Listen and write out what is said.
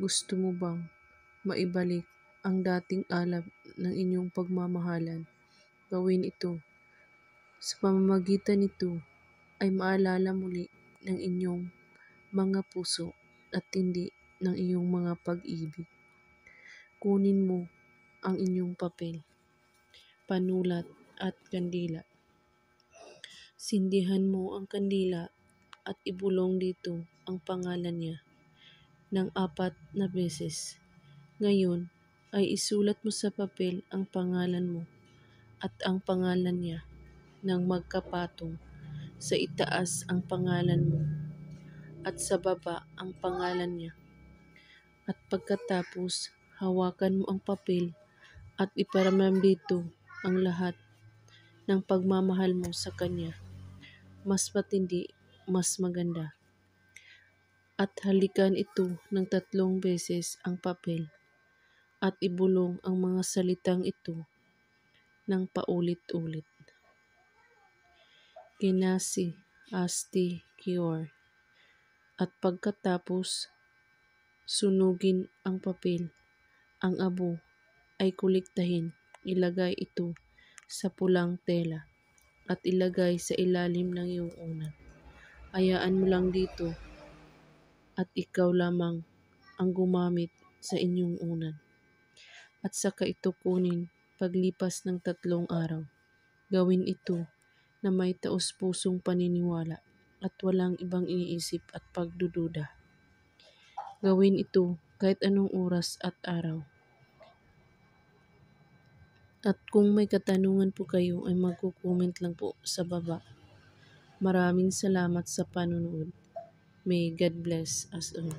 Gusto mo bang maibalik ang dating alab ng inyong pagmamahalan? Gawin ito. Sa pamamagitan nito ay maalala muli ng inyong mga puso at tindi ng iyong mga pag-ibig. Kunin mo ang inyong papel, panulat at kandila. Sindihan mo ang kandila at ibulong dito ang pangalan niya ng 4 na beses. Ngayon ay isulat mo sa papel ang pangalan mo at ang pangalan niya ng magkapatong. Sa itaas ang pangalan mo at sa baba ang pangalan niya. At pagkatapos, hawakan mo ang papel at iparamdam dito ang lahat ng pagmamahal mo sa kanya. Mas matindi, mas maganda. At halikan ito ng 3 beses ang papel at ibulong ang mga salitang ito ng paulit-ulit. Kinasi, asti, kior. At pagkatapos, sunugin ang papel. Ang abo ay kuliktahin. Ilagay ito sa pulang tela at ilagay sa ilalim ng iyong unan. Hayaan mo lang dito at ikaw lamang ang gumamit sa inyong unan. At saka ito kunin paglipas ng 3 araw. Gawin ito na may taus-pusong paniniwala at walang ibang iniisip at pagdududa. Gawin ito kahit anong oras at araw. At kung may katanungan po kayo ay magko-comment lang po sa baba. Maraming salamat sa panonood. May God bless us all.